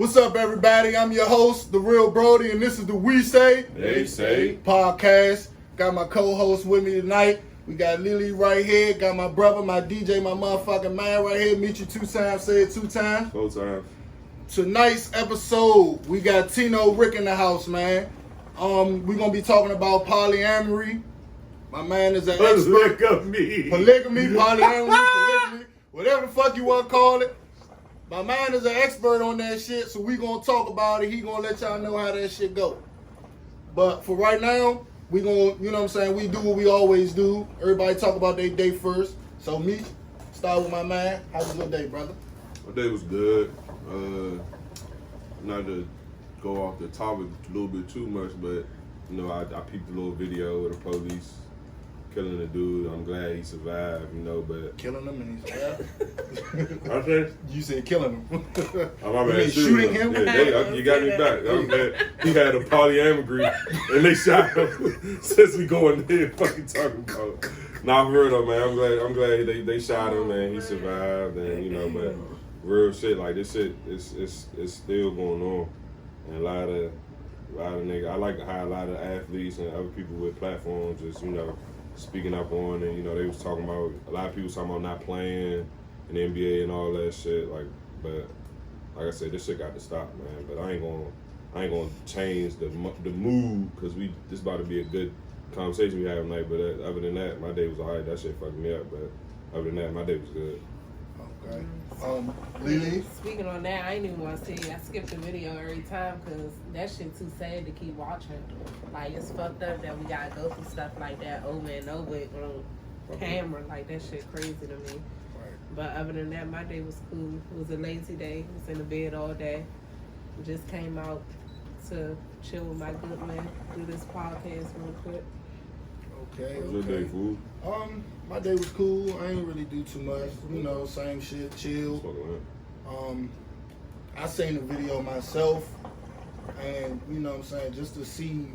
What's up, everybody? I'm your host, The Real Brody, and this is the We Say They Say podcast. Got my co-host with me tonight. We got Lily right here. Got my brother, my DJ, my motherfucking man right here. Meet you 2 times, say it 2 times. 4 times. Tonight's episode, we got Tino Rick in the house, man. We're gonna be talking about polyamory. My man is an expert. Polygamy, polygamy, whatever the fuck you want to call it. My man is an expert on that shit, so we gonna talk about it. He gonna let y'all know how that shit go. But for right now, we gonna, you know what I'm saying, we do what we always do. Everybody talk about their day first. So me, start with my man. How was your day, brother? My day was good. Not to go off the topic a little bit too much, but you know, I peeped a little video of the police killing the dude. I'm glad he survived, you know, but... Killing him and he survived? I said? You said killing him. Oh, my bad. Shooting him? Yeah, you got me back. I'm glad he had a polyamory and they shot him since we going there fucking talking about. Nah, for real though, man. I'm glad they shot him and he survived, and you know, but real shit, like this shit it's still going on. And a lot of niggas, I like how a lot of athletes and other people with platforms is, you know, speaking up on it. You know, they was talking about, a lot of people talking about not playing in the NBA and all that shit. Like, but like I said, this shit got to stop, man. But I ain't gonna change the mood, because this about to be a good conversation we have tonight. But other than that, my day was alright. That shit fucked me up, but other than that, my day was good. Okay. Lily? Speaking on that, I ain't even want to see. I skip the video every time because that shit too sad to keep watching. Like, it's fucked up that we gotta go through stuff like that over and over on camera. Like, that shit crazy to me. Right. But other than that, my day was cool. It was a lazy day. I was in the bed all day. Just came out to chill with my good man, do this podcast real quick. Okay. How was your day, fool? My day was cool. I ain't really do too much. You know, same shit, chill. I seen the video myself, and you know what I'm saying, just to see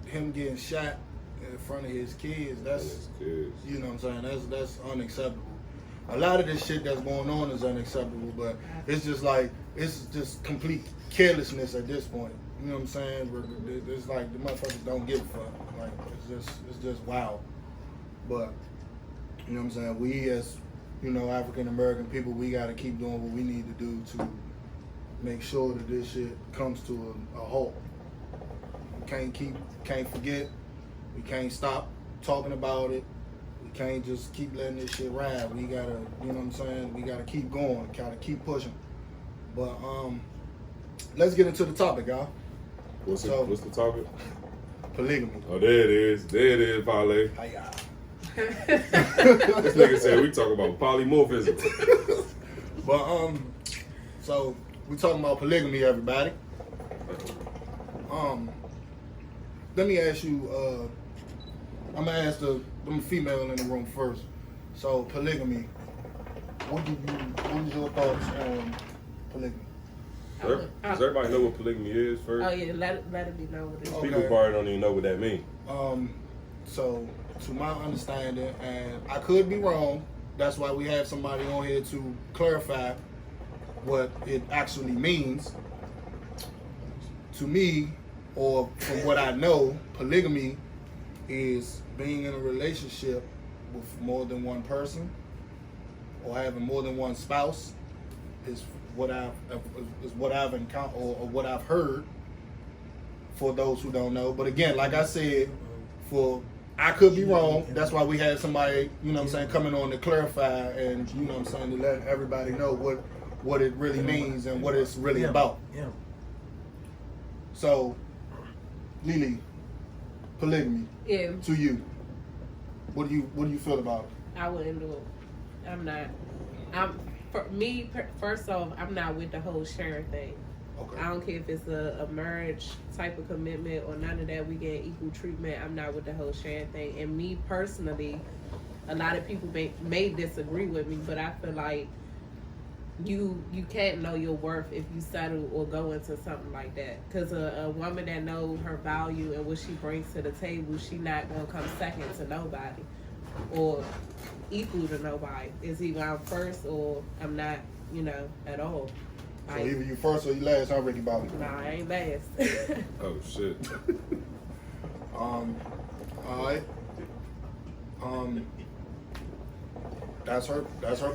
him getting shot in front of his kids, that's you know what I'm saying, that's unacceptable. A lot of this shit that's going on is unacceptable, but it's just like, it's just complete carelessness at this point. You know what I'm saying? It's like the motherfuckers don't give a fuck. Like, it's just wild. But you know what I'm saying, we as, you know, African American people, we gotta keep doing what we need to do to make sure that this shit comes to a halt. We can't forget. We can't stop talking about it. We can't just keep letting this shit ride. We gotta, you know what I'm saying, we gotta keep going, gotta keep pushing. But let's get into the topic, y'all. What's the topic? Polygamy. Oh, there it is, Parlay. Hi, y'all. This nigga said we talk about polymorphism. But so we talking about polygamy, everybody. Let me ask you. I'm gonna ask the female in the room first. So polygamy. What is your thoughts on polygamy? Does everybody know what polygamy is first? Oh yeah, let it be known what it is. Okay. People probably don't even know what that means. So to my understanding, and I could be wrong, that's why we have somebody on here to clarify what it actually means. To me, or from what I know, polygamy is being in a relationship with more than one person or having more than one spouse, is what I've encountered or what I've heard, for those who don't know. But again, like I said, I could be wrong. That's why we had somebody, you know what I'm saying, coming on to clarify and, you know what I'm saying, to let everybody know what it really means and what it's really about. Yeah. So, Lily, polygamy. Yeah. To you, what do you feel about it? I wouldn't do it. For me, first off, I'm not with the whole sharing thing. Okay. I don't care if it's a marriage type of commitment or none of that. We get equal treatment. I'm not with the whole sharing thing. And me personally, a lot of people may disagree with me, but I feel like you can't know your worth if you settle or go into something like that. Because a woman that knows her value and what she brings to the table, she not gonna come second to nobody or equal to nobody. It's either I'm first or I'm not, at all. So either you first or you last, huh, Ricky Bobby? Nah, I ain't last. Oh shit. All right. That's her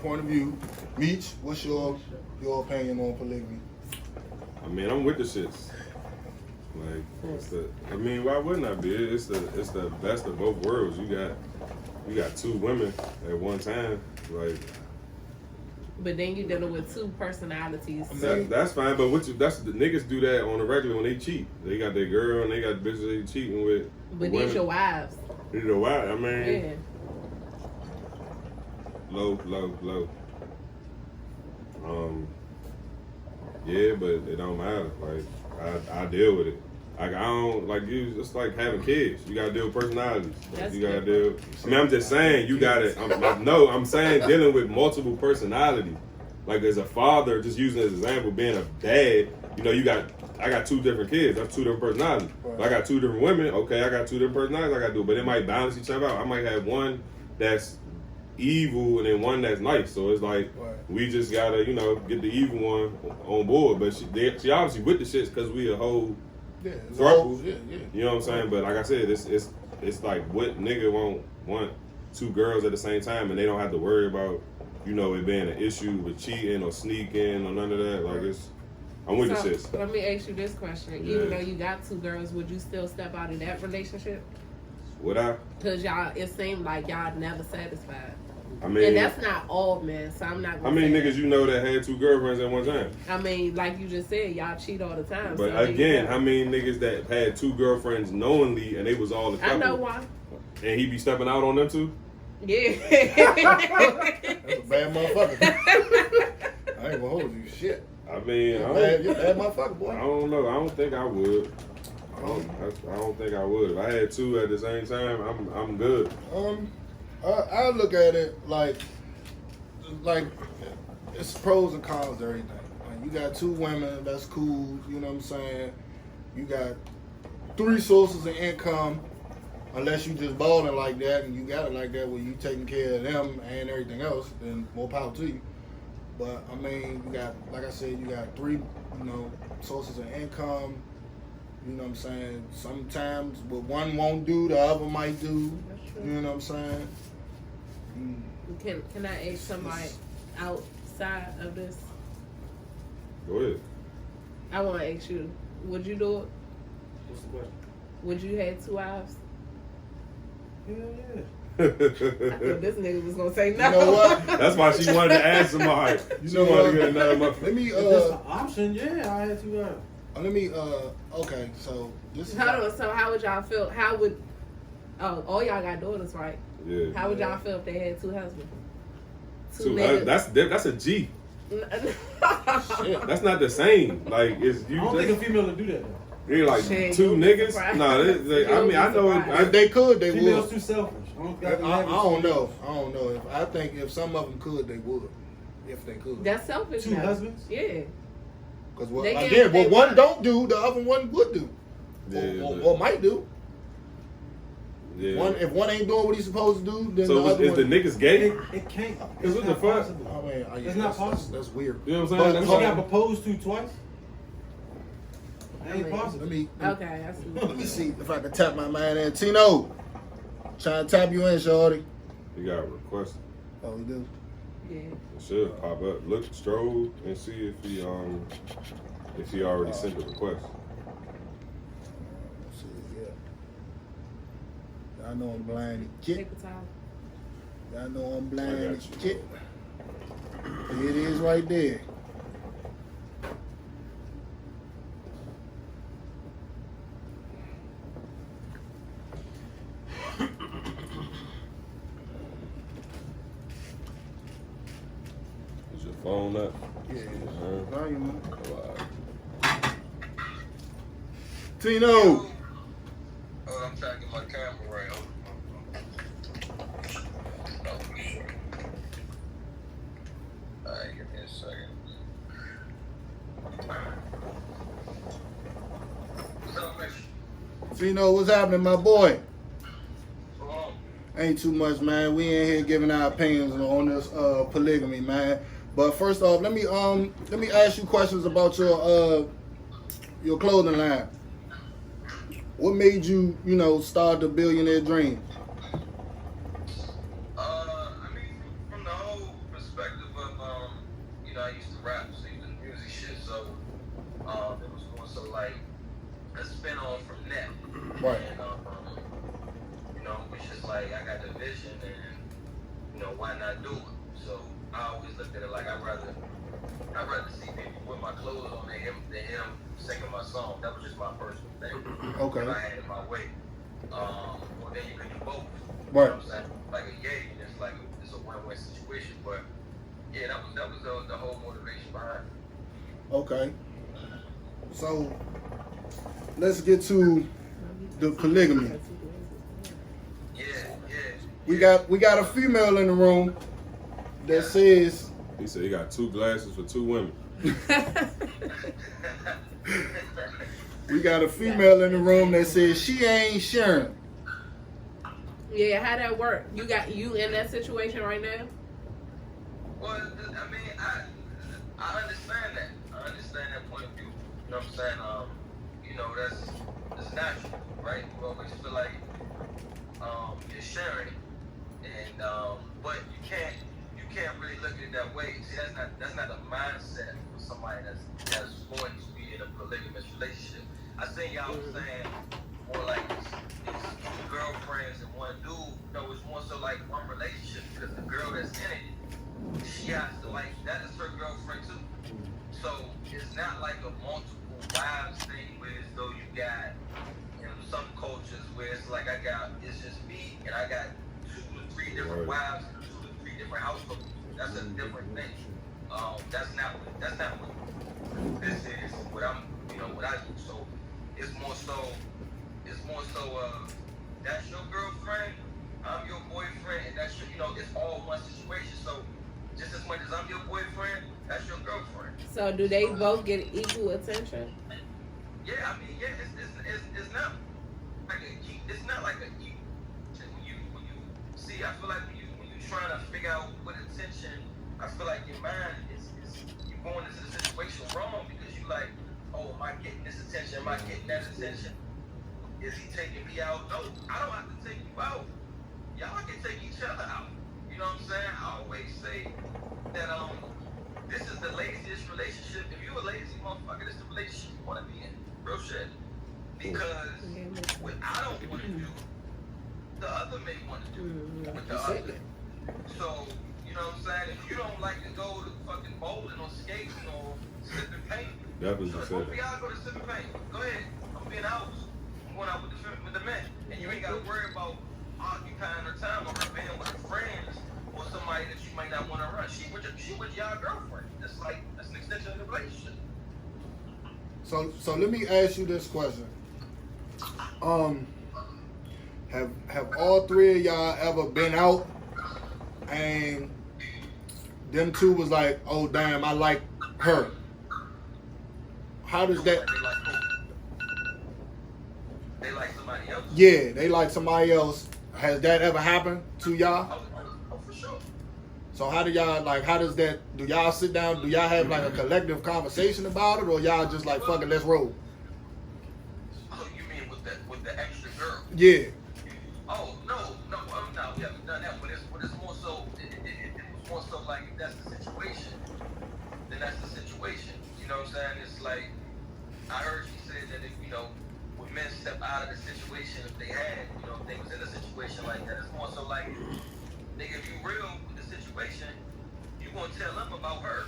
point of view. Meech, what's your opinion on polygamy? I mean, I'm with the shits. Like, why wouldn't I be? It's the best of both worlds. You got two women at one time. Like, but then you dealing with two personalities. That's fine. But that's the niggas do that on the regular when they cheat. They got their girl and they got bitches they cheating with. But these your wives. These your wives. I mean, yeah. Low. Yeah, but it don't matter. Like, I deal with it. Like, I don't, like, you, it's like having kids. You gotta deal with personalities. Like, you gotta deal. I mean, I'm just saying, you gotta, I'm saying dealing with multiple personalities. Like, as a father, just using as an example, being a dad, you know, I got two different kids. That's two different personalities. Right. I got two different women. Okay, I got two different personalities I gotta do. But it might balance each other out. I might have one that's evil and then one that's nice. So it's like, we just gotta, you know, get the evil one on board. But she obviously with the shits because we a whole circle. Yeah. You know what I'm saying? But like I said, it's like what nigga won't want two girls at the same time and they don't have to worry about, you know, it being an issue with cheating or sneaking or none of that. Like I'm with the shits. Let me ask you this question. Yeah. Even though you got two girls, would you still step out of that relationship? Would I? Because it seemed like y'all never satisfied. I mean, and that's not all men, so I'm not gonna How many niggas you know that had two girlfriends at one time? I mean, like you just said, y'all cheat all the time. But so again, how many niggas that had two girlfriends knowingly and they was all the couple? I know why. And he be stepping out on them too? Yeah. That's a bad motherfucker. I ain't gonna hold you shit. I mean, you're a bad motherfucker, boy. I don't know. I don't think I would. I don't think I would. If I had two at the same time, I'm good. I look at it like it's pros and cons to everything. Like, you got two women, that's cool. You know what I'm saying? You got three sources of income, unless you just balling like that and you got it like that where you taking care of them and everything else. Then more power to you. But I mean, you got, like I said, you got three, you know, sources of income. You know what I'm saying? Sometimes what one won't do, the other might do. You know what I'm saying? Can I ask somebody outside of this? Go ahead. I want to ask you, would you do it? What's the question? Would you have two wives? Hell yeah. I thought this nigga was gonna say no. You know what? That's why she wanted to ask somebody. You wanted to get another motherfucker. Let me If that's an option, yeah, I had two wives. let me okay, so this is Hold on, so how would y'all feel? All y'all got daughters, right? Yeah. How would y'all feel if they had two husbands? That's a G. shit. That's not the same. Like it's you. I don't think a female would do that though. They're like Shit, two niggas. surprised. No, I mean I know. If they could, they Females would. too selfish. I don't know. I don't know. I think if some of them could, they would. If they could. That's selfish. Two now. husbands? Yeah. Because They get again, what they what one want. don't do, the other one would do. Yeah, Or might do. Yeah. If one ain't doing what he's supposed to do, then So the other is one. the niggas gay? It can't. Cause what the fuck? Possible. I mean, It's not possible. That's weird. You know what I'm But saying? She got proposed to twice. That ain't possible. Okay, I see. Let me see if I can tap my man in. Tino, trying to tap you in, shorty. You got a request. Oh, we do. Yeah. It should pop up. Look, stroll and see if he already sent the request. Let's see, yeah. I know I'm blind as shit. Take the time. I know I'm blind I as got you. shit. There it is right there. Is your phone up? Yeah. Uh-huh. Volume up. Oh, all right. Tino. I'm trying to get my camera right. Alright, give me a second. What's up, man? Tino, what's happening, my boy? So long. Ain't too much, man. We in here giving our opinions on this polygamy, man. But first off, let me ask you questions about your clothing line. What made you, start the Billionaire Dream? I mean, from the whole perspective of, I used to rap, so even music shit, so it was more so like a spin off from that. Right. And, it's just like I got the vision and, why not do it? So I always looked at it like I'd rather see people with my clothes on than him singing my song. That was just my personal thing. Okay. If I had it my way. Well, then you can do both. Right. You know what I'm saying? Like a yay, it's a win-win situation. But yeah, that was the whole motivation behind it. Okay. So let's get to the polygamy. Yeah. We got a female in the room that says He said he got 2 glasses for 2 women. we got a female in the room that says she ain't sharing. Yeah, how that work? You in that situation right now? Well, I mean, I understand that. I understand that point of view. You know what I'm saying? That's natural, right? You always feel like you're sharing, and but you can't really look at it that way. See, that's not a mindset for somebody that's going to be in a polygamous relationship. I think y'all was saying more like it's 2 girlfriends and 1 dude. No, it's more so like one relationship because the girl that's in it, she has to that is her girlfriend too. So it's not like a multiple wives thing where as though you got some cultures where it's like it's just me and I got 2 to 3 different wives and 2 to 3 different households. That's a different thing. That's not what this is. What I do. So it's more so that's your girlfriend, I'm your boyfriend, and that's it's all one situation. So just as much as I'm your boyfriend, that's your girlfriend. So do they both get equal attention? Yeah, I mean, yeah, it's not like it's not like a equal. When you see, I feel like when you trying to figure out what attention, I feel like your mind is you going into the situation wrong because you like, oh, am I getting this attention? Am I getting that attention? Is he taking me out? No, I don't have to take you out. Y'all can take each other out. You know what I'm saying? I always say that this is the laziest relationship. If you're a lazy motherfucker, this is the relationship you want to be in. Real shit. Because what I don't want to do, the other may want to do with the other. So, you know what I'm saying? If you don't like to go to fucking bowling or skating or sip and paint, That was just both of y'all go to sip and paint. Go ahead. I'm being out. I'm going out with the men. And you ain't got to worry about occupying her time or her being with her friends or somebody that you might not want to run. She with y'all girlfriend. That's an extension of the relationship. So let me ask you this question. Have all 3 of y'all ever been out and them 2 was like, oh damn, I like her? How does that? They like somebody else? Yeah, they like somebody else. Has that ever happened to y'all? Oh, for sure. So how do y'all sit down, do y'all have like a collective conversation about it, or y'all just like, fuck it, let's roll? Oh, you mean with the extra girl? Yeah. Oh, no, we haven't done that, but it's more so, it was more so like, if that's the situation, then that's the situation. You know what I'm saying? It's like, I heard you say that if, when men step out of the situation, if they had, if they was in a situation like that, it's more so like, nigga, if you real with the situation, you gonna tell them about her,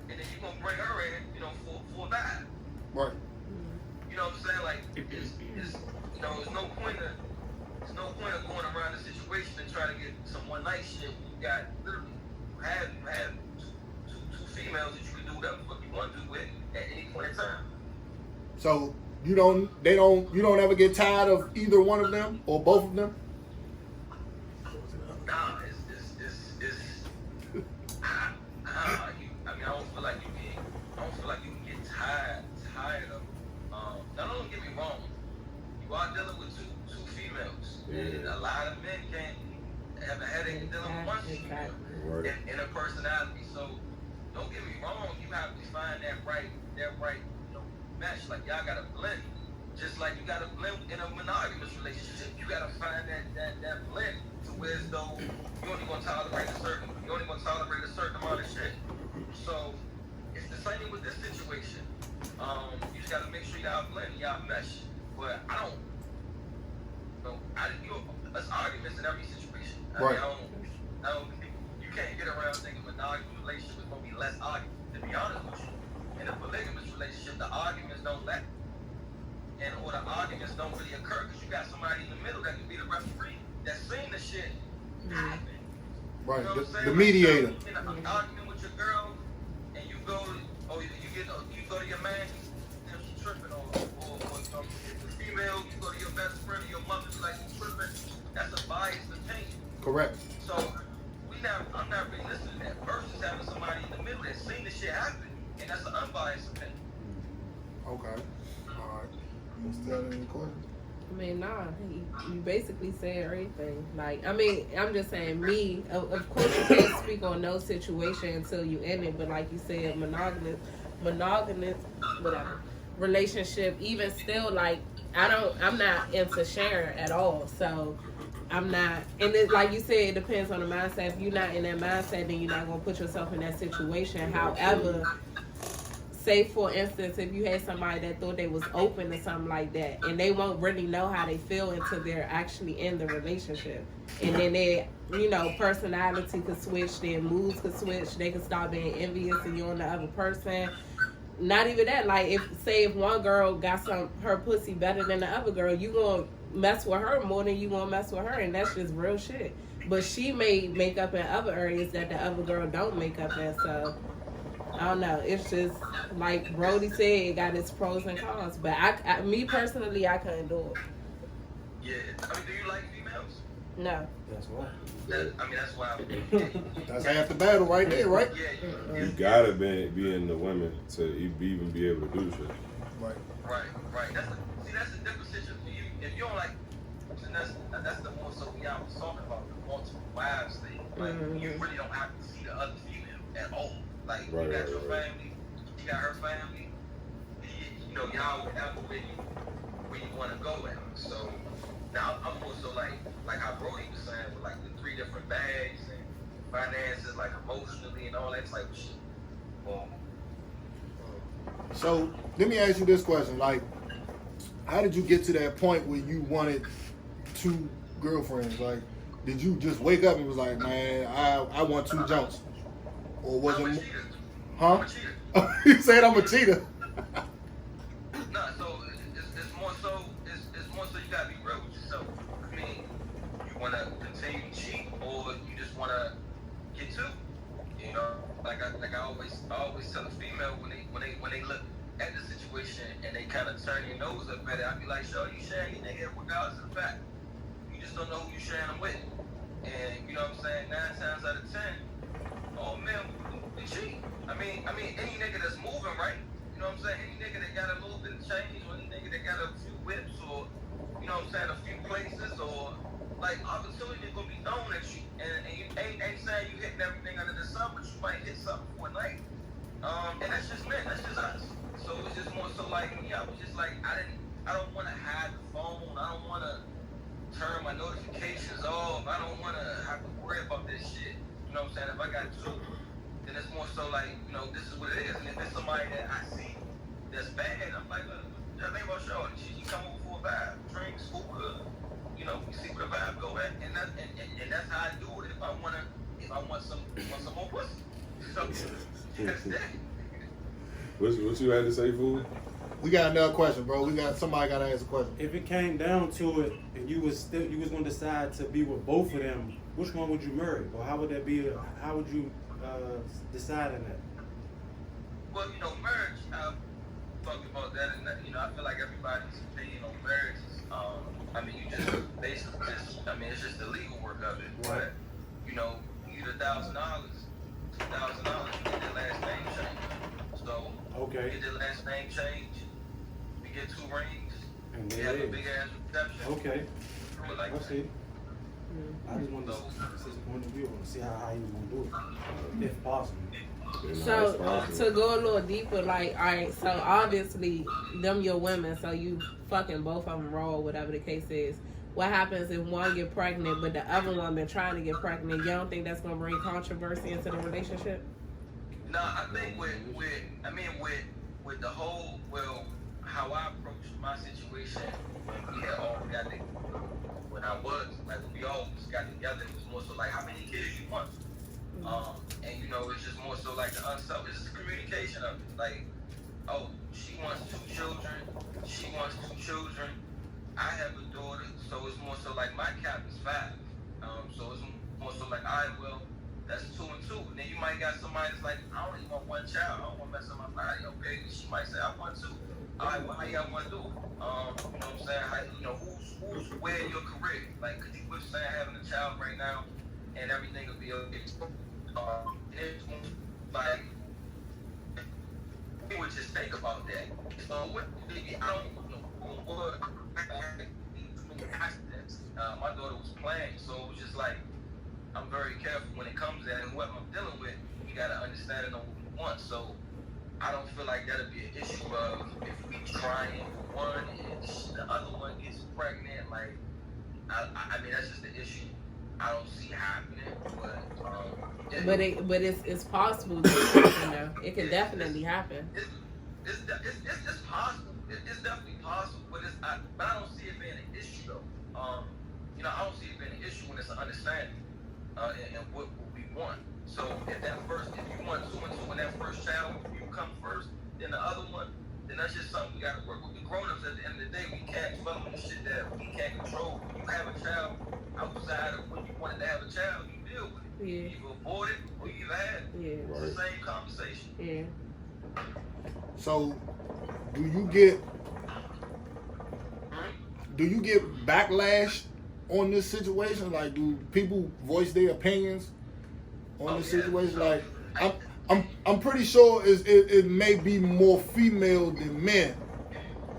and then you gonna bring her in, for a vibe. Right. You know what I'm saying? Like, there's no point of going around the situation and trying to get some one night shit. You got literally have two females that you can do whatever the fuck you want to do with at any point in time. So you don't ever get tired of either one of them or both of them? Nah, I don't feel like you can get tired of. Now don't get me wrong. You are dealing with two females, and a lot of men can't have a headache dealing with one female in a personality. So don't right, mesh. Like y'all gotta blend. Just like you gotta blend in a monogamous relationship, you gotta find that blend to where as though you only gonna tolerate a certain amount of shit. So it's the same with this situation. You just gotta make sure y'all blend, y'all mesh. But I don't know. There's arguments in every situation. Right. I don't. You can't get around thinking monogamous relationship is gonna be less argument. To be honest with you, in a polygamous relationship, the arguments don't let. Or the arguments don't really occur because you got somebody in the middle that can be the referee that's seen the shit happen. Right, You know what I'm the saying? mediator. Like, you get an argument with your girl, and you go to your man, and she's tripping on, or the female, you go to your best friend or your mother, like you tripping. That's a biased opinion. Correct. So I'm not really listening to that. Versus having somebody in the middle that's seen the shit happen, and that's an unbiased opinion. Okay. All right. You still have any questions? I mean, nah, you basically said everything. Like, I mean, I'm just saying, me, of course, you can't speak on no situation until you end it, but like you said, monogamous, whatever, relationship, even still, like, I'm not into sharing at all, so I'm not, and it, like you said, it depends on the mindset. If you're not in that mindset, then you're not going to put yourself in that situation. However, say for instance, if you had somebody that thought they was open to something like that, and they won't really know how they feel until they're actually in the relationship, and then their, personality could switch, their moods could switch, they could start being envious and you're on the other person. Not even that, like if one girl got her pussy better than the other girl, you gonna mess with her more than you gonna mess with her, and that's just real shit. But she may make up in other areas that the other girl don't make up in, so I don't know. It's just like Brody said, it got its pros and cons. But me personally, I couldn't do it. Yeah. I mean, do you like females? No. That's why. That's why. That's half the battle right there, right? Yeah. You gotta be in the women to even be able to do shit. Right. Right. That's a different situation for you. If you don't like, and that's the more so we was talking about the multiple wives thing. Like you really don't have to see the other female at all. Like you got your family, you got her family. Y'all have where you want to go at. So now I'm more so like how Brody was saying with like the 3 different bags and finances, like emotionally and all that type of shit. So let me ask you this question: like, how did you get to that point where you wanted 2 girlfriends? Like, did you just wake up and was like, man, I want 2 junks? Or was I'm it? a cheater. Huh? I'm a cheater. You said I'm a cheater. No, so it's more so you gotta be real with yourself. I mean, you wanna continue to cheat, or you just wanna get 2. Like I always tell a female when they look at the situation and they kind of turn your nose up at it, I be like, "Sure, you sharing your nigga regardless of the fact. You just don't know who you sharing them with." And you know what I'm saying? 9 times out of 10, all men we cheat. I mean, any nigga that's moving right, you know what I'm saying? Any nigga that got a little bit of change, or any nigga that got a few whips, or you know what I'm saying, a few places, or like opportunity gonna be thrown at you, and you ain't saying you hitting everything under the sun, but you might hit something for a night. And that's just men, that's just us. So it's just more so like me. I was just like, I don't want to hide the phone. I don't want to turn my notifications off. I don't want to have to worry about this shit. You know what I'm saying? If I got 2, then it's more so like, this is what it is. And if it's somebody that I see that's bad, I'm like, just think about Shorty. She come over for a vibe, drink, school, we see where the vibe go at, and that's how I do it. If I want some more pussy, so that's that. What you had to say, fool? We got another question, bro. Somebody got to ask a question. If it came down to it, and you was gonna decide to be with both of them, which one would you marry, or how would that be? How would you decide on that? Well, marriage. Talk about that, and I feel like everybody's opinion on marriage is, you just basically it's just the legal work of it. But you get $1,000, $2,000, you get their last name change. So Okay. you get their last name change, you get 2 rings, And you there have it a is. big ass reception. Okay. But like I see. I just wanted to So- see his point of view and see how he was gonna do it, if possible. So to go a little deeper, like, all right, so obviously them your women, so you fucking both of them raw, whatever the case is. What happens if one get pregnant, but the other one been trying to get pregnant? You don't think that's gonna bring controversy into the relationship? No, I think with the whole, how I approached my situation when we had all got together, when I was, like, when we all got together, it was more so like, how many kids you want? And you know, it's just more so like the unselfish, it's the communication of it. Like, oh, she wants 2 children, she wants 2 children. I have a daughter, so it's more so like my cap is 5. So it's more so like, all right, well, that's 2 and 2. And then you might got somebody that's like, I only want 1 child, I don't want to mess up my body. Okay, she might say, I want 2. All right, well, how y'all want to do it? You know what I'm saying? How, you know, who's where in your career? Like, could you withstand having a child right now, and everything will be okay? It's like, we would just think about that. So what? I don't know what accidents. My daughter was playing, so it was just like, I'm very careful when it comes to that, and whoever I'm dealing with, you gotta understand and know what we want. So I don't feel like that'll be an issue of if we trying one and the other one gets pregnant. Like, I mean, that's just the issue. I don't see happening, but it's possible to happen though. It can definitely happen. It's possible. It's definitely possible, but I don't see it being an issue though. You know, I don't see it being an issue when it's an understanding and what we want. So if you want 2 and 2 in that first child, you come first, then the other one, then that's just something we gotta work with the grown-ups. At the end of the day, we can't dwell on the shit that we can't control. When you have a child outside of when you wanted to have a child, you deal with it. Yeah. You abort it or you had it. Yeah. It's the same conversation. Yeah. So, do you get backlash on this situation? Like, do people voice their opinions on this situation? Like, I'm pretty sure it may be more female than men,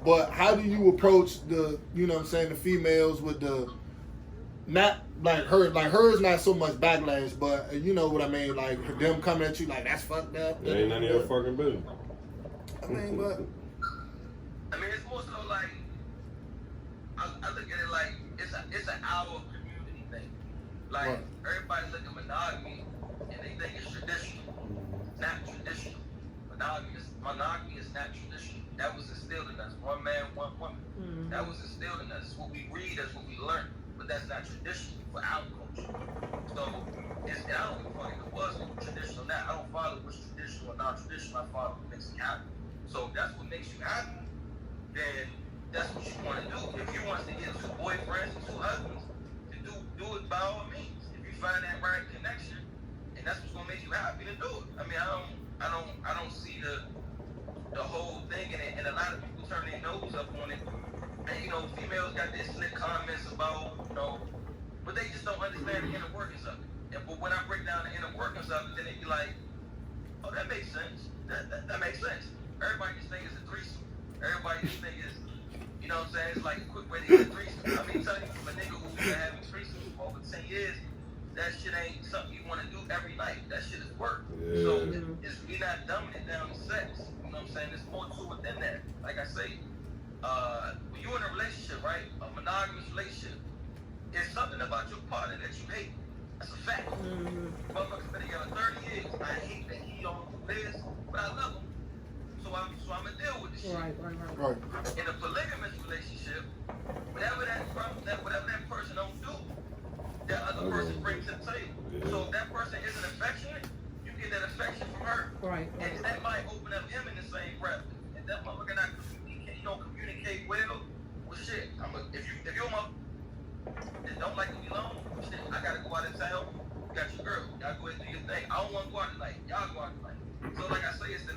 but how do you approach the, you know what I'm saying, the females with the, not like hers not so much backlash, but you know what I mean, like them coming at you like that's fucked up. That ain't none of your fucking business. I mean, but it's more so like I look at it like it's an our community thing. Like right. Everybody look at monogamy and they think it's traditional, not traditional. Monogamy is not traditional. That was instilled in us. One man, one woman. Mm-hmm. That was instilled in us. It's what we read, that's what we learn. But that's not traditional for our culture. So I don't give a fuck if it was traditional or not. I don't follow what's traditional or not traditional. I follow what makes me happy. So if that's what makes you happy, then that's what you want to do. If you want to get 2 boyfriends and 2 husbands, then do it by all means. If you find that right connection, and that's what's gonna make you happy, then do it. I mean, I don't see the whole thing in it, and a lot of people turn their nose up on it. And you know, females got this slick comments about, you know, but they just don't understand the inner workings of it. But when I break down the inner workings of it, then they be like, oh, that makes sense. That makes sense. Everybody just think it's a threesome. Everybody just think it's, you know what I'm saying? It's like a quick way to get a threesome. I mean, telling you from a nigga who's been having threesomes for over 10 years, that shit ain't something you want to do every night. That shit is work. Yeah. So we're not dumbing it down to sex. You know what I'm saying? There's more to it than that. Like I say, when you're in a relationship, right? A monogamous relationship, it's something about your partner that you hate. That's a fact. Motherfuckers been together 30 years. I hate that he don't do this, but I love him. So I'm gonna deal with this shit. Right. In a polygamous relationship, whatever that person don't do, that other person brings to the table. Yeah. So if that person isn't affectionate, you get that affection from her. Right. And that might open up him in the same breath. If that motherfucker you don't communicate well, well shit. If you're my and don't like to be alone, shit, I gotta go out of town. You got your girl. Y'all go ahead and do your thing. I don't want to go out tonight. Y'all go out tonight. So like I say, it's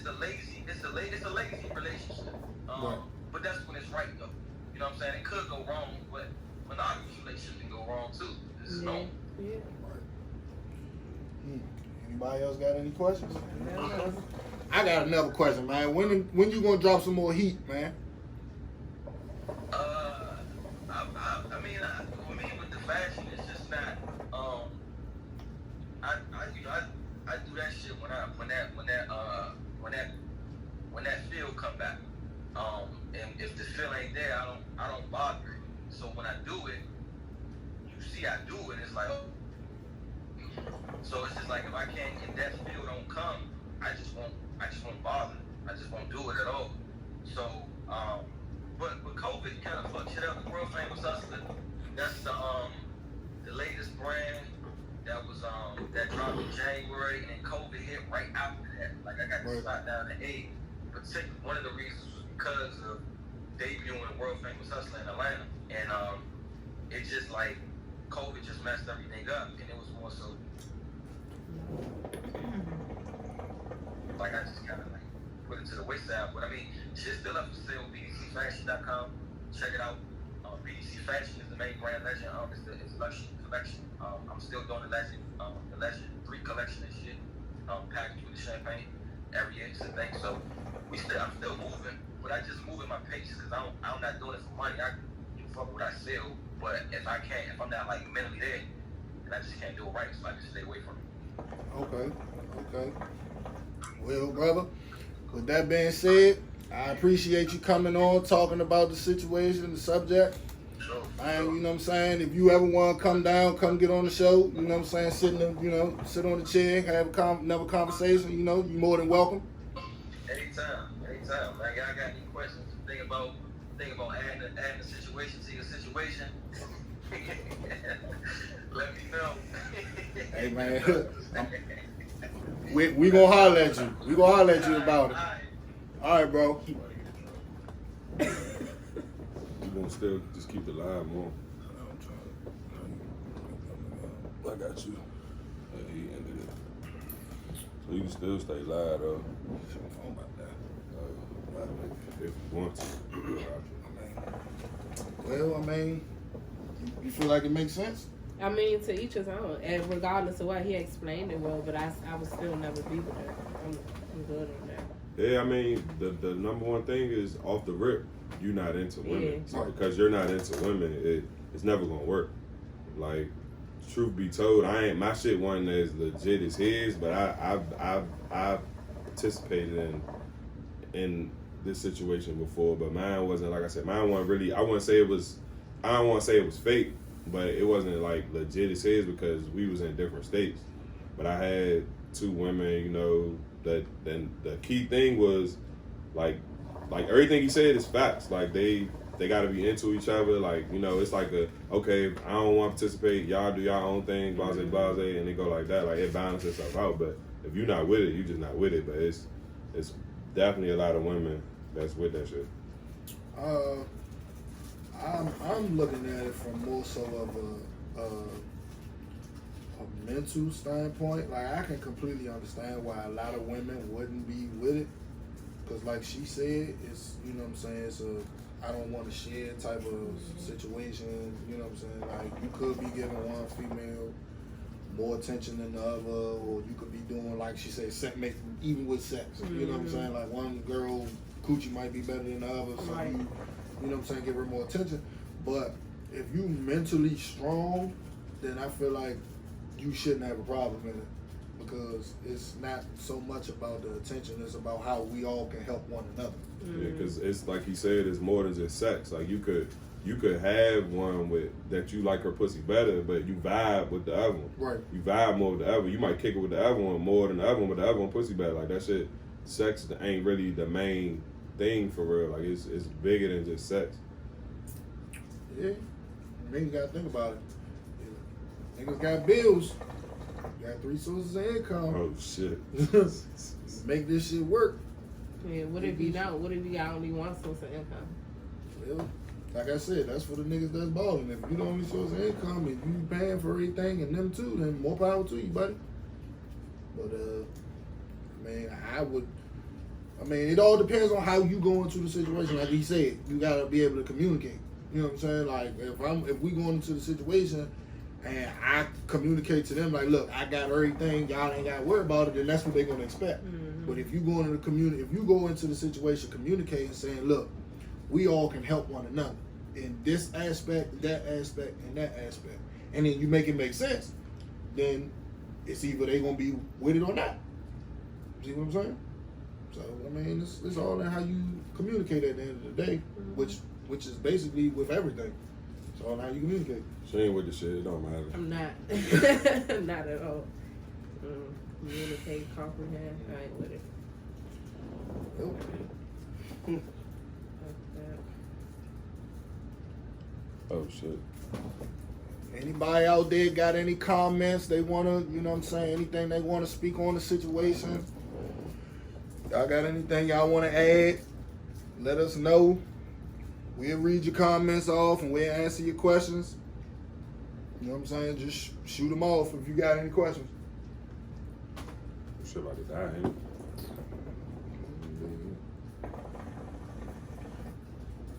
a lazy relationship. Right. But that's when it's right though. You know what I'm saying? It could go wrong, but monogamous relationship can go wrong too. Yeah. Anybody else got any questions? No. I got another question, man. When you gonna drop some more heat, man? I mean, for me with the fashion, it's just not. I do that shit when I come back. And if the feel ain't there, I don't bother it. So when I do it, you see I do it. It's like, so it's just like if I can't, if that feel don't come, I just won't bother. I just won't do it at all. So, but COVID kind of fucked shit up. The World Famous Hustler, that's the latest brand that was that dropped in January, and COVID hit right after that. Like I got to slide down to 8. Particularly, one of the reasons was because of debuting World Famous Hustler in Atlanta, and it just like COVID just messed everything up, and it was more so like I just kind of like put it to the wayside. But I mean, shit's still up for sale. BDCFashion.com. Check it out. BDC Fashion is the main brand. Legend it's luxury collection. I'm still doing the Legend 3 collection and shit. Packaged with the champagne every year. It's a thing. So I'm still moving, but I just move at my pace because I'm not doing it for money. I can fuck what I sell, but if I'm not like mentally there, then I just can't do it right. So I just stay away from it. Okay. Well, brother, with that being said, I appreciate you coming on, talking about the situation, the subject. Sure. And you know what I'm saying, if you ever want to come down, come get on the show, you know what I'm saying, sit on the chair, have another conversation, you know, you're more than welcome. Anytime. Like, y'all got any questions, think about adding a situation to your situation, let me know. Hey, man. We gonna holler at you. We gonna holler at you about it. All right, bro. You gonna still just keep the live on? I got you. He ended it. So you can still stay live though. If you want to. Well, I mean, you feel like it makes sense? I mean, to each his own. And regardless of what he explained it well, but I would still never be with her. I'm good on that. Yeah, I mean, the number one thing is off the rip, you're not into women. Yeah. So because you're not into women, it's never gonna work. Like, truth be told, my shit wasn't as legit as his, but I've participated in this situation before, but mine wasn't, like I said, mine wasn't really, I don't want to say it was fake, but it wasn't like legit as his because we was in different states. But I had 2 women, you know, that then the key thing was like everything he said is facts. Like they got to be into each other. Like, you know, it's like okay, I don't want to participate. Y'all do y'all own thing, blase, and it go like that. Like it balances itself out. But if you're not with it, you just not with it. But it's definitely a lot of women that's with that shit. I'm looking at it from more so of a mental standpoint. Like, I can completely understand why a lot of women wouldn't be with it, because like she said, it's, you know what I'm saying, it's a I don't want to share type of situation. You know what I'm saying? Like, you could be giving one female more attention than the other, or you could be doing, like she said, even with sex. You know what I'm saying? Like, one girl coochie might be better than the other, so Right. you know what I'm saying, give her more attention. But if you mentally strong, then I feel like you shouldn't have a problem in it, because it's not so much about the attention, it's about how we all can help one another. Yeah, because it's like he said, it's more than just sex. Like you could have one with that you like her pussy better, but you vibe with the other one. Right. You vibe more with the other one. You might kick it with the other one more than the other one, but the other one pussy better. Like that shit, sex ain't really the main thing for real. Like it's bigger than just sex. Yeah. Niggas gotta think about it. Yeah. Niggas got bills. Got 3 sources of income. Oh shit. Make this shit work. Yeah, what if you don't? What if you got only one source of income? Well, like I said, that's for the niggas that's balling. If you the only source of income and you paying for everything and them too, then more power to you, buddy. But it all depends on how you go into the situation. Like he said, you gotta be able to communicate. You know what I'm saying? Like if we going into the situation and I communicate to them like, look, I got everything, y'all ain't gotta worry about it, then that's what they're gonna expect. Mm-hmm. But if you go into the community, if you go into the situation communicating, saying, look, we all can help one another in this aspect, that aspect, and that aspect, and then you make it make sense, then it's either they gonna be with it or not. See what I'm saying? So I mean, it's all in how you communicate at the end of the day, which is basically with everything. It's all in how you communicate. She ain't with the shit. It don't matter. I'm not. Not at all. Communicate, comprehend. I ain't with it. Nope. Oh shit. Anybody out there got any comments they wanna, you know what I'm saying, anything they wanna speak on the situation? Y'all got anything y'all wanna add? Let us know. We'll read your comments off and we'll answer your questions. You know what I'm saying? Just shoot them off if you got any questions. Shit about to die, ain't it?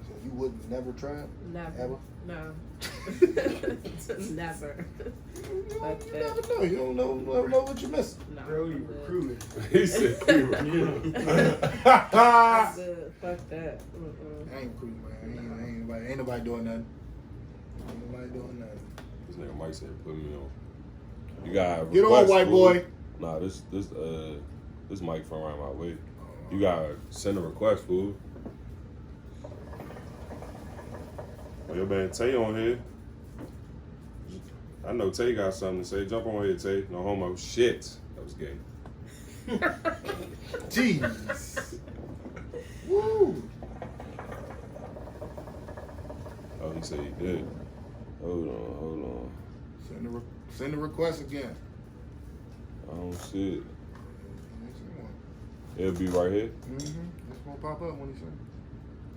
So you would never try it? Never. Ever? No. Never. You never know. You don't know what you're missing. No. Bro, you recruited. He said he recruited. I'm good. Fuck that. I ain't recruiting, man. Ain't nobody doing nothing. Ain't nobody doing nothing. This nigga Mike said put me on. You got Get on, white boy. Nah, this mic from around my way. You gotta send a request, fool. Your man Tay on here. I know Tay got something to say. Jump on here, Tay. No homo. Shit. That was gay. Jeez. Woo. Oh, he said he did. Hold on. Send the request again. I don't see it. It'll be right here. It's gonna pop up when he sends it.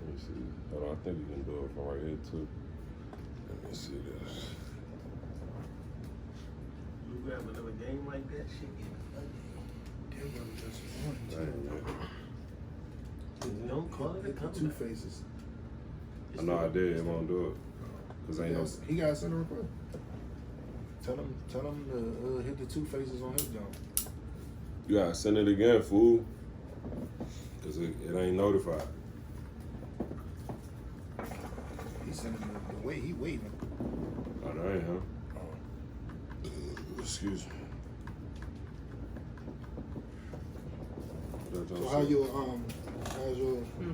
Let me see. Hold on, I think you can do it from right here too. Let me see this. You grab another game like that, shit don't call it. Hit the two faces. I know I did. It won't do it. Cause ain't no. He gotta send a request. Tell him to hit the two faces on his jump. You gotta send it again, fool. Cause it ain't notified. He's sending the way he waving. Oh, that ain't him. Excuse me. So how's your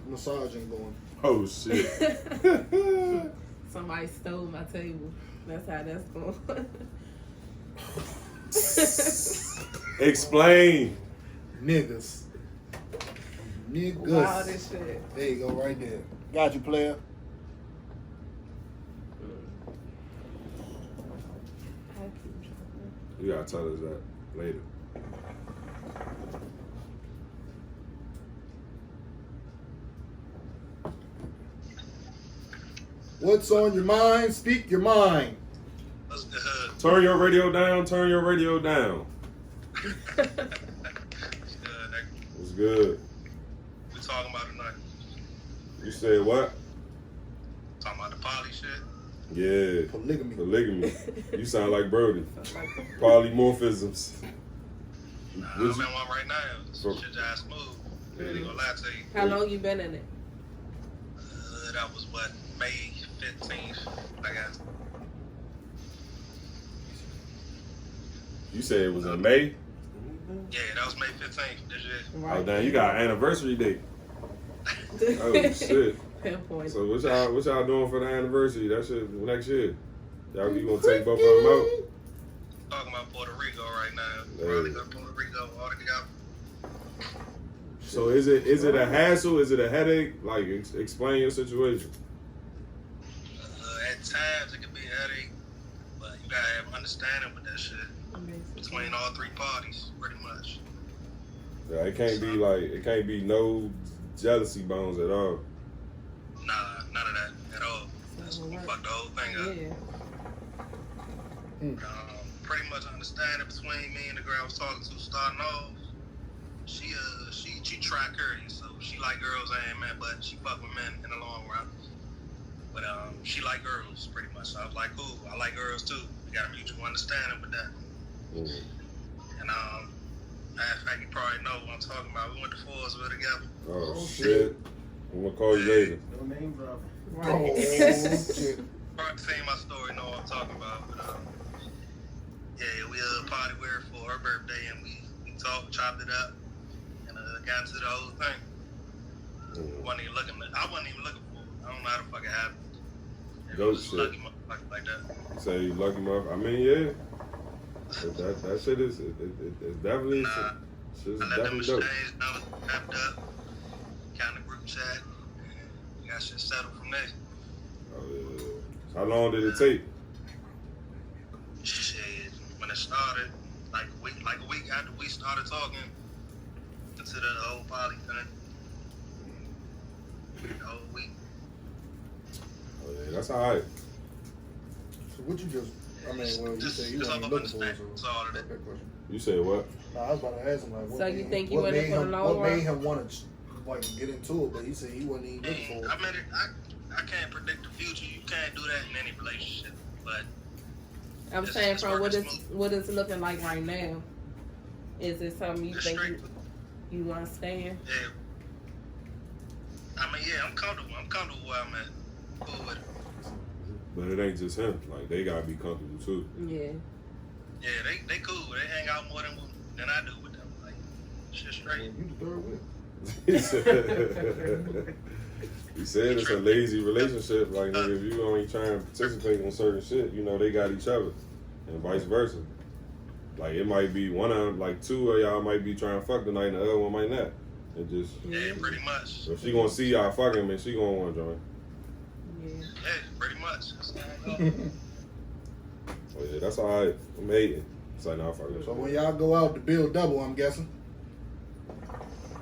massaging going? Oh shit. Somebody stole my table. That's how that's going. Explain. Niggas. Wow, this shit. There you go, right there. Got you, player. You gotta tell us that later. What's on your mind? Speak your mind. What's good? Turn your radio down. Turn your radio down. What's good? We talking about tonight? You said what? Talking about the poly shit? Yeah. Polygamy. You sound like Brody. Polymorphisms. I'm in one right now. Shit just smooth. I ain't gonna lie to you. How long you been in it? That was what, May 15th, I guess. You said it was in May? Yeah, that was May 15th this year. Oh damn, you got an anniversary date. Oh shit. Pinpoint. So what y'all doing for the anniversary? That shit next year. Y'all you gonna take both of them out? Talking about Puerto Rico right now. Probably go to Puerto Rico all together. So is it a hassle? Is it a headache? Like explain your situation. At times it can be a headache, but you gotta have understanding with that shit between all three parties, pretty much. Yeah, it can't be no jealousy bones at all. Nah, none of that at all. That's gonna fuck the whole thing up. Yeah. Pretty much understanding between me and the girl I was talking to starting off. She tri-courteous, so she like girls and men, but she fuck with men in the long run. But she like girls pretty much. So I was like, cool, I like girls too. We got a mutual understanding with that. And matter of fact, you probably know what I'm talking about. We went to Forestville together. Oh shit. I'm gonna call you later. No name drop. Oh shit. Probably seen my story, know what I'm talking about. But yeah, we party with her for her birthday, and we talked, chopped it up, and got into the whole thing. I wasn't even looking for it. I don't know how the fuck it happened. Ghost shit. Lucky motherfucker like that. Say you lucky motherfucker. I mean, yeah. But that shit is it's definitely shit's I let them definitely dope. exchange numbers wrapped up, kind of group chat, and we got shit settled from there. Oh yeah. So how long did it take? Shit, when it started, like a week after we started talking, into the whole poly thing. The whole week. Oh yeah, that's alright. So what you just? I mean, well, you say you Just weren't all looking for it. understand. So It's all of that it. question. You said what? No, I was about to ask him like, what So made you him- think you what went in made for the him- long What run? made him want to like get into it, but he said he wasn't even looking for it. I mean, I can't predict the future. You can't do that in any relationship. But I'm It's- saying it's from working what it's looking like right now. Is it something you it's think straight. you want to stay in? Yeah. I mean, yeah, I'm comfortable. I'm comfortable where I'm at. Cool with it. But it ain't just him. Like they gotta be comfortable too. Yeah. Yeah, they cool. They hang out more than I do with them. Like, shit straight. You the third wheel. He said it's a lazy relationship. Like nigga, if you only trying to participate in certain shit, you know they got each other, and vice versa. Like it might be one of them, like two of y'all might be trying to fuck tonight, and the other one might not. It just Yeah, pretty much. so if she gonna see y'all fucking, man, she gonna want to join. Yeah. Yeah, pretty much. That's how I go. Oh yeah, that's alright. I'm hating. It's like nah, fuck it. So when y'all go out to build double, I'm guessing.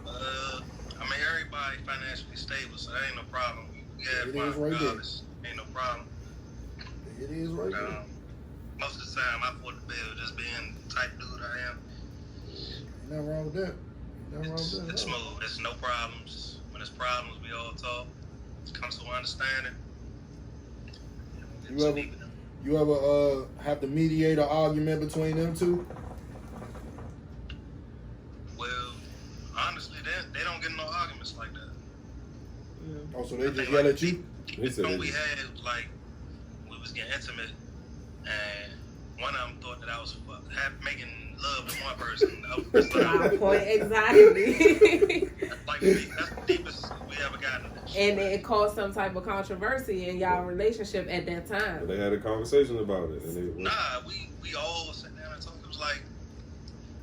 I mean, everybody financially stable, so that ain't no problem. We have It fun is right there. regardless. Ain't no problem. It is right there. Most of the time, I afford the bill, just being the type dude I am. Ain't nothing wrong with that. Ain't nothing wrong It's with that. at all. smooth. It's no problems. When there's problems, we all talk. It comes to understanding. You ever have to mediate an argument between them two? Well, honestly, they don't get no arguments like that. Oh, so they I just think, yell like, at you? He said When it we just- had, like, we was getting intimate, and one of them thought that I was making love with one person. The other person, My point exactly. like, that's the deepest we ever got into this. And it caused some type of controversy in y'all relationship at that time. They had a conversation about it, and they Nah, we all sat down and talked. It was like,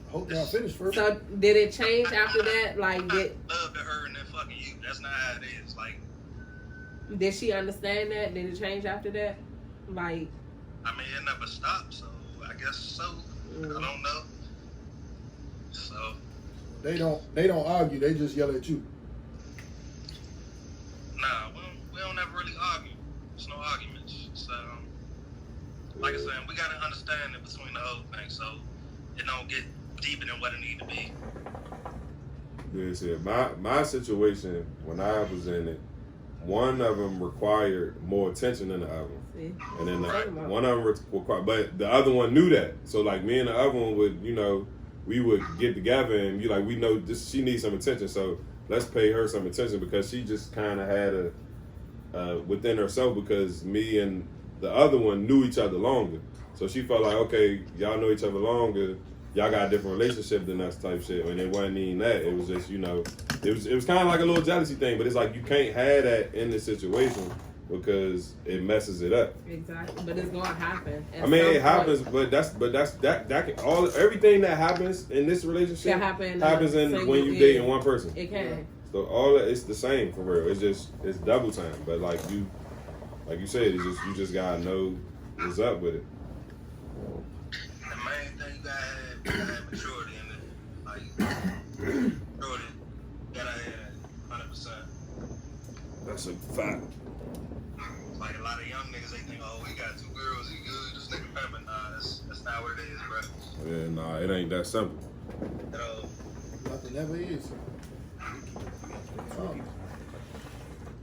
I hope y'all finish first. So did it change after that? Like I love to her and then fucking you. That's not how it is. Like, did she understand that? Did it change after that? Like, I mean, it never stopped, so I guess so. I don't know. So, They don't argue. They just yell at you. nah, we don't ever really argue. There's no arguments. So, like I said, we got to understand it between the whole thing, so it don't get deeper than what it need to be. Yeah, see, my situation when I was in it, one of them required more attention than the other one. see, And then Talking about. one of them required, but the other one knew that. So like me and the other one would, we would get together and be like, we know this, she needs some attention, so let's pay her some attention because she just kind of had a within herself because me and the other one knew each other longer. So she felt like, okay, y'all know each other longer. Y'all got a different relationship than us type shit. And it wasn't even that. It was just, it was kind of like a little jealousy thing. But it's like you can't have that in this situation because it messes it up. Exactly, but it's gonna happen. at I mean, some it happens, point. but that can everything that happens in this relationship Can happen, happens single- when you yeah. dating one person. It can. So all that, it's the same for real. It's double time. But like you said, you just gotta know what's up with it. The main thing you gotta have maturity in it. Like, maturity, you gotta have 100%. That's a fact. Like a lot of young niggas, they think, oh, we got two girls, he good, just nigga remember. Nah, that's not what it is, bro. Yeah, nah, it ain't that simple. At all. Nothing ever is.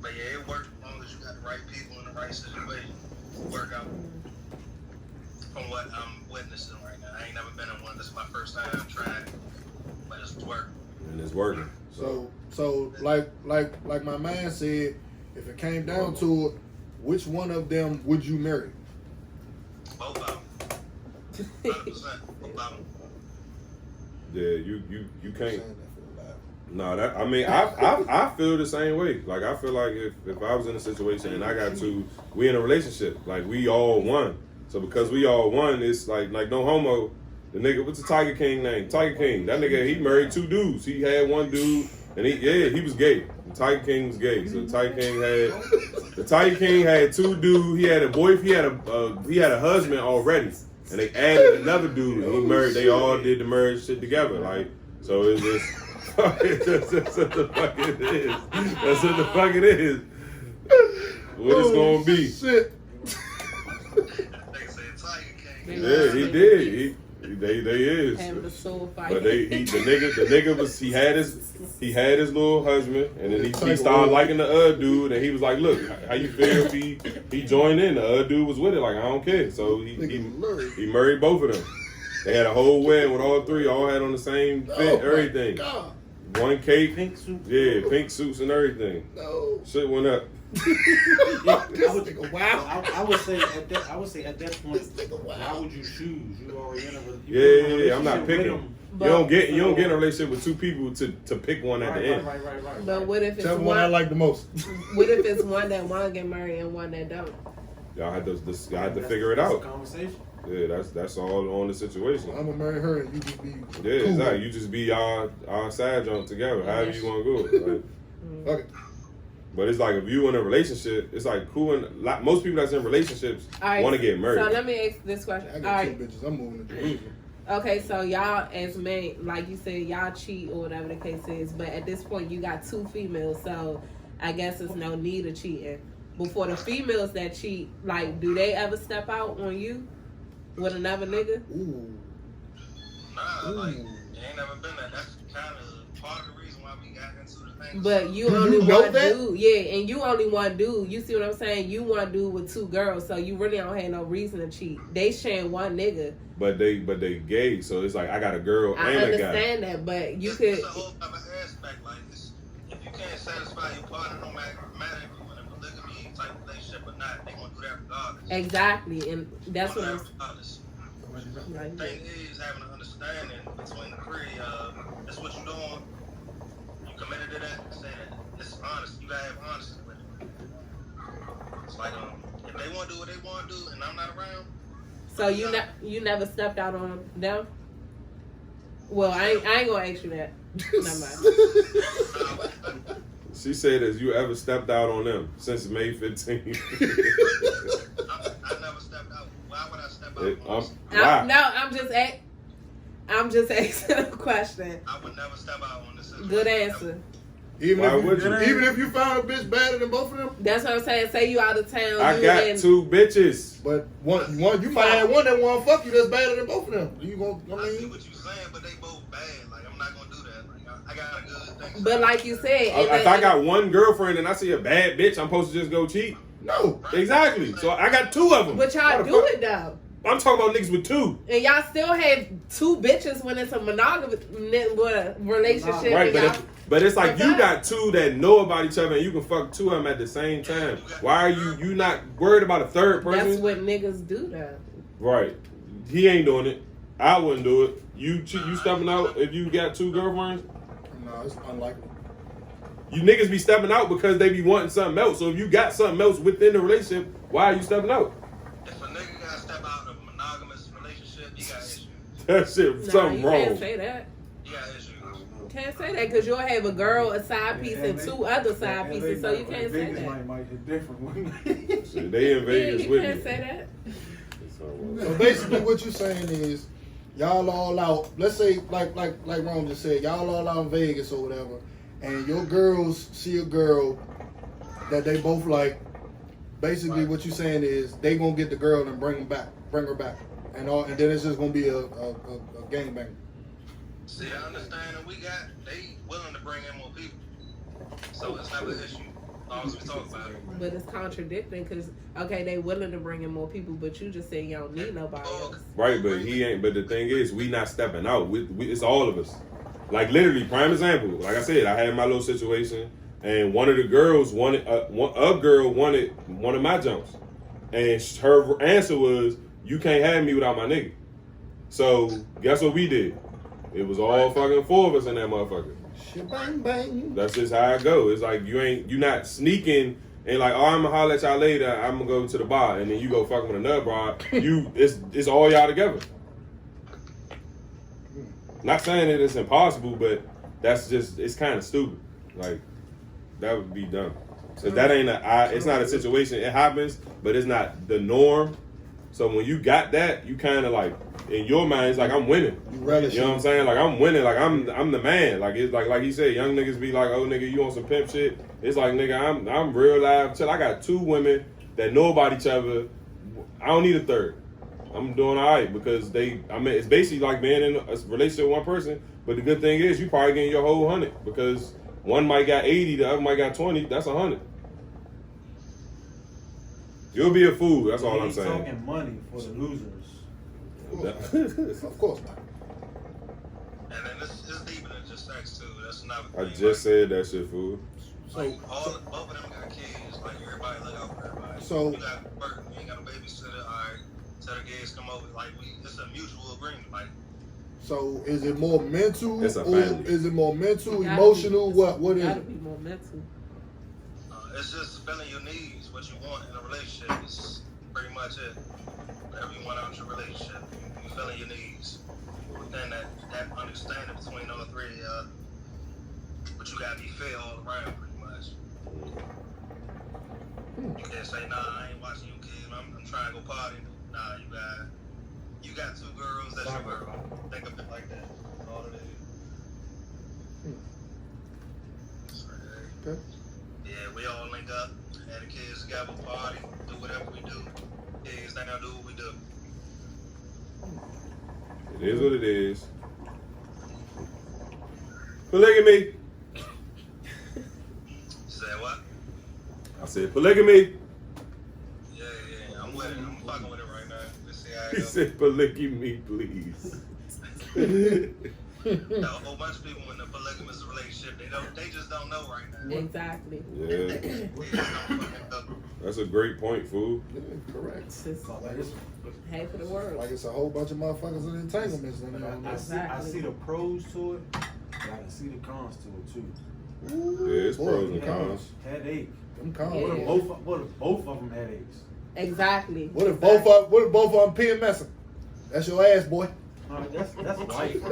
But yeah, it works as long as you got the right people in the right situation. It'll work out. From what I'm witnessing right now, I ain't never been in one. This is my first time trying, but it's working. And it's working. So like my man said, if it came down to it, which one of them would you marry? Both of them. 100%. Both of them. Yeah, you I'm can't. saying that for a lot. No, that I mean, I feel the same way. Like I feel like if I was in a situation and I got to, we in a relationship, like we all one. So because we all one, it's like no homo. The nigga, what's the Tiger King name? Tiger King. That nigga, he married 2 dudes. He had 1 dude, and he was gay. The Tiger King was gay. So the Tiger King had 2 dudes. He had a boy. He had a husband already, and they added another dude. And he married. They all did the marriage shit together. Like so, it's just. That's what the fuck it is. That's what the fuck it is. What it's gonna be. Shit. Yeah, he did. They is. Having a soul fight. But the nigga was he had his little husband, and then he started liking the other dude, and he was like, look, how you feel if he joined in? The other dude was with it, like I don't care. So he married both of them. They had a whole wedding with all 3, all had on the same fit, everything. God. 1 cake, Pink suit. yeah, pink suits and everything. No. Shit went up. Wow. I would say at that point, why would you choose? You already in a Yeah, I'm not picking. You don't get in a relationship with 2 people to pick one at the end. Right. But what if it's Tell me one I like the most. What if it's one that want to get married and one that don't? Y'all had to figure it out. Conversation. Yeah, that's all on the situation. I'm gonna marry her and you just be Yeah, cool. exactly. You just be our side joint together, however you want to go. Like, Okay. but it's like if you in a relationship, it's like cool. And most people that's in relationships want to get married. So let me ask this question. I All got 2 right. bitches. I'm moving to Jerusalem. Okay, so y'all as men, like you said, y'all cheat or whatever the case is, but at this point you got 2 females, so I guess there's no need of cheating. But for the females that cheat, like, do they ever step out on you with another nigga? Ooh. Nah, like, it ain't never been that. That's kind of part of the reason why we got into the thing. But you Do only you know one that? dude, yeah, and you only one dude. You see what I'm saying? You one dude with 2 girls, so you really don't have no reason to cheat. They sharing one nigga. But they gay, so it's like I got a girl I and a guy. understand that, but you It's could. a whole other aspect. Like, if you can't satisfy your partner, no matter if you're in a polygamy type relationship or not, they gonna do that regardless. Exactly, and that's what I'm. Regardless. Right. The thing is having an understanding between the 3. That's what you're doing. You committed to that. Say that. It's honest. You gotta have honesty with it. It's like if they want to do what they want to do, and I'm not around. So you never stepped out on them? Well, I ain't gonna ask you that. Never mind. She said, "Has you ever stepped out on them since May 15th?" I never stepped out. Why would I step out? I'm just asking a question. I would never step out on this situation. Good answer. Even Why if would you? even if you found a bitch better than both of them, That's what I'm saying. Say you out of town. I you got in- 2 bitches. but one you might have one that want to fuck you that's better than both of them. You gonna? I see I mean, what you're saying, but they both bad. Like, I'm not gonna do that. Like, I got a good thing. But like you said, If I got one girlfriend and I see a bad bitch, I'm supposed to just go cheat. no. Exactly. So I got 2 of them. But y'all do it though. I'm talking about niggas with 2. And y'all still have 2 bitches when it's a monogamous relationship. Right, and y'all- but it's like you got 2 that know about each other and you can fuck 2 of them at the same time. Why are you not worried about a third person? that's what niggas do though. Right. He ain't doing it. I wouldn't do it. You stepping out if you got 2 girlfriends? No, it's unlikely. You niggas be stepping out because they be wanting something else. So if you got something else within the relationship, why are you stepping out? If a nigga gotta step out of a monogamous relationship, you got issues. That shit, something you wrong. can't say that. You got issues. Can't say that because you'll have a girl, a side piece, and 2 other side pieces, so you can't say that. Might hit different. Shit, they in Yeah, Vegas you with can't me. say that. So basically, what you're saying is, y'all all out. Let's say, like Rome just said, y'all all out in Vegas or whatever, and your girls see a girl that they both like. Basically, what you're saying is they gonna get the girl and bring her back, and then it's just gonna be a gangbang. See, I understand that they willing to bring in more people. So it's never an issue. As long as we talk about it. But it's contradicting because, okay, they willing to bring in more people, but you just say you don't need nobody else. Right, but he ain't. But the thing is, we not stepping out. It's all of us. Like literally, prime example. Like I said, I had my little situation, and one of the girls wanted a girl wanted one of my jumps, and her answer was, "You can't have me without my nigga." So guess what we did? It was all fucking 4 of us in that motherfucker. Shit, bang, bang. That's just how it go. It's like you not sneaking and like, oh, I'm gonna holler at y'all later. I'm gonna go to the bar, and then you go fucking with another broad. It's all y'all together. Not saying that it's impossible, but it's kind of stupid. Like that would be dumb. Cause that ain't it's not a situation. It happens, but it's not the norm. So when you got that, you kind of like in your mind, it's like I'm winning. You know what I'm saying? Like I'm winning. Like I'm the man. Like it's like he said, young niggas be like, oh nigga, you on some pimp shit? It's like nigga, I'm real live. Till I got 2 women that know about each other. I don't need a third. I'm doing all right because it's basically like being in a relationship with one person. But the good thing is you probably getting your whole 100 because one might got 80, the other might got 20. That's 100. You'll be a fool. That's all I'm saying. Talking money for the losers. Of course not. And then it's deeper than just sex too. That's another thing. I just said that shit, fool. Like both of them got kids. Like everybody look out for everybody. So you got work. You ain't got a babysitter. All right, tell the kids come over. Like it's a mutual agreement. Like. So is it more mental? It's a or family. is it more mental, emotional? What is Gotta it? be more mental. It's just feeling your needs, what you want in a relationship. It's pretty much it. Whatever you want out of your relationship, you feeling your needs. Within that understanding between all 3 of y'all, but you gotta be fair all around, pretty much. You can't say, nah, I ain't watching you kids. I'm trying to go party. Nah, you got 2 girls. That's your girl. Think of it like that. All it is. Okay. Yeah, we all link up, and the kids together, party, do whatever we do. Kids, they gonna do what we do. It is what it is. Polygamy. Say what? I said polygamy. Yeah, I'm with it. I'm fucking with it right now. Let's see how it He goes. said polygamy, please. A whole bunch of people in a polygamous relationship, they just don't know right now. Exactly. Yeah, They just don't fucking know. that's a great point, fool. Yeah, correct. It's just Like it's, half of the world. like it's a whole bunch of motherfuckers in entanglements. I see the pros to it, but I can see the cons to it too. Ooh, Yeah, it's boy, pros and them cons. Headache. Them cons. Yeah. What if both of them headaches? Exactly. What if both of them PMSing? That's your ass, boy. That's life. Yeah, That's but life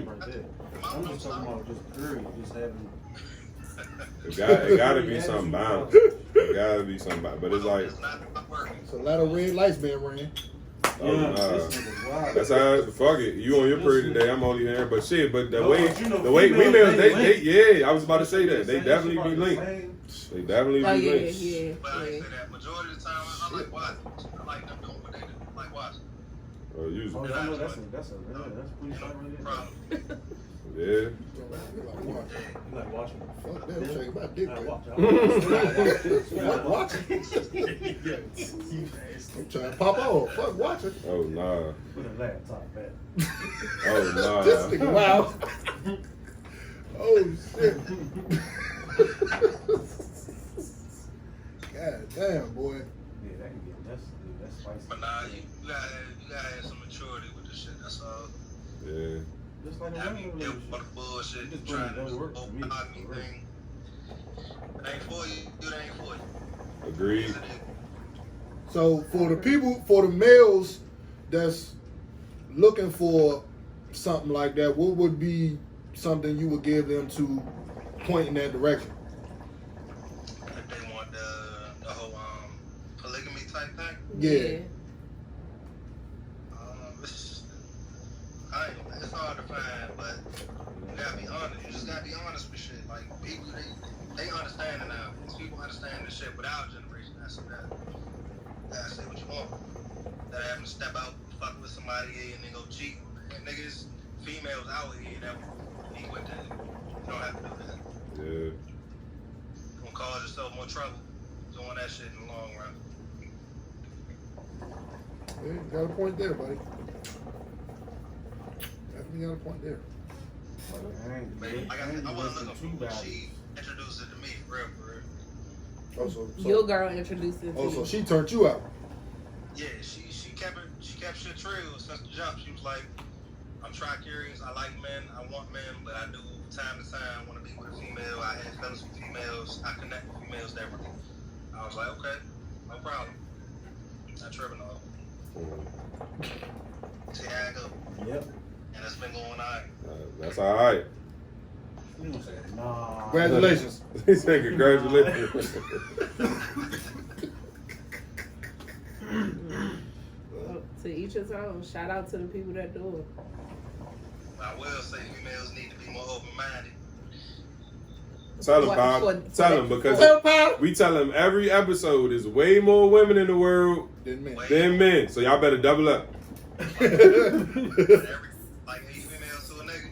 right there. I'm just talking about just period, just having. It gotta be something bound. It gotta be something bound. But it's like, It's not working. It's a lot of red lights being ran. oh, nah. this nigga's wild. That's how. Fuck it. You on your period today? I'm only here. But shit. But the No, way but you know, the way females, females, they they link. yeah. I was about to say that they Same definitely shit be about the linked. same- They definitely Oh be yeah, linked. yeah, But I yeah. ain't say that. Majority of the time, I like watching. I like them doing what they do. I like watching. Oh, usually. Oh, I know that's pretty shot right there. Problem. Yeah. You like, You like watching? fuck that, I'm talking about dick I pic. watch. Fuck watching. I'm trying to pop off. Fuck watching. Oh nah. Put a laptop back. Oh nah. This nigga wow. Oh shit. God damn, boy. Yeah, that can get that's spicy. But nah, you gotta have some maturity with this shit. That's all. Yeah. Just like a I mean, woman deal relationship. with the bullshit. Just Trying to don't work for me. monogamy thing. It ain't for you. It ain't for you. Agreed. Yes, it is. So for the males that's looking for something like that, what would be something you would give them to point in that direction? If they want the whole polygamy type thing. Yeah. It's hard to find, but you gotta be honest. You just gotta be honest with shit. Like people, they understand it now. These people understand this shit without generation. That's that. You gotta say what you want. That having to step out, fuck with somebody, and then go cheat. And niggas, females out here that be with that. You don't have to do that. Yeah. You're gonna cause yourself more trouble doing that shit in the long run. Yeah, you got a point there, buddy. Definitely got a point there. Like I said, I wasn't looking for it. She introduced it to me, for real. Oh, so Your girl introduced it to oh, you. so she turned you out. Yeah, she kept shit real since the jump. She was like, I'm tri-curious, I like men, I want men, but I do time to time want to be with a female. I had feelings with females. I connect with females differently. I was like, okay, no problem. Not tripping on it. See how I go. Yep. And it's been going on. That's all right. You don't say nah. Congratulations. He said congratulations. Well, to each his own. Shout out to the people that do it. I will say females need to be more open-minded. Tell him, What, Bob. Tell him, because Pop. we tell him every episode is way more women in the world Didn't mean. than men. So y'all better double up. Like 8 females to a nigga.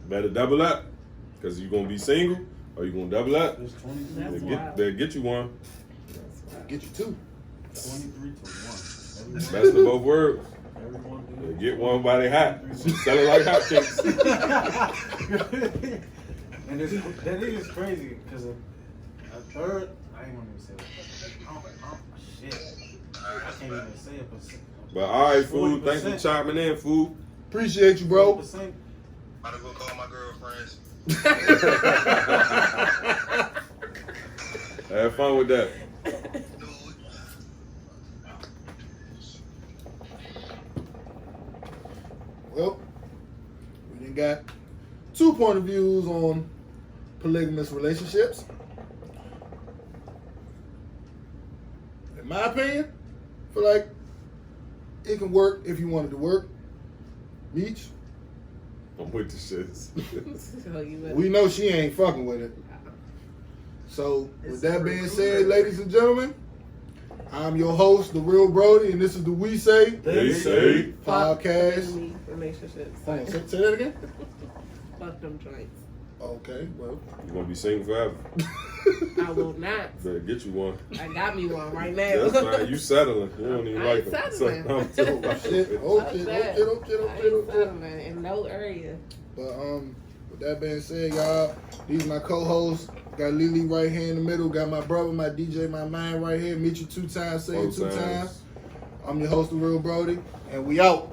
Better double up. Because you going to be single or you going to double up. It's 23 That's to wild. They'll get you one. That's wild. Get you two. 23 to 1. Best of both worlds. Everyone They do. get one by their hat. Sell it like hotcakes. And that is crazy because a third, I ain't gonna even say it. Shit. I can't even say it, But all right, fool. Thanks for 40%. chiming in, fool. Appreciate you, bro. 40%. Might as well call my girlfriends. Have fun with that. Well, we done got 2 point of views on polygamous relationships. In my opinion, I feel like it can work if you wanted to work. Meech, I'm with the shits. So you better- we know she ain't fucking with it. So, with It's that a being recruiter. said, ladies and gentlemen, I'm your host, The Real Brody, and this is the We Say They say. podcast. Polygamy relationships. Hold on, say that again? Fuck them joints. Okay, well. You gonna be single forever. I will not. Better get you one. I got me one right now. That's fine. You settling. You don't even I like ain't them. settling. So, I'm talking about Shit. it. Okay. I ain't settling in no area. But with that being said, y'all, these are my co-hosts. Got Lily right here in the middle. Got my brother, my DJ, my man right here. Meet you 2 times, say it 2 times. I'm your host, The Real Brody, and we out.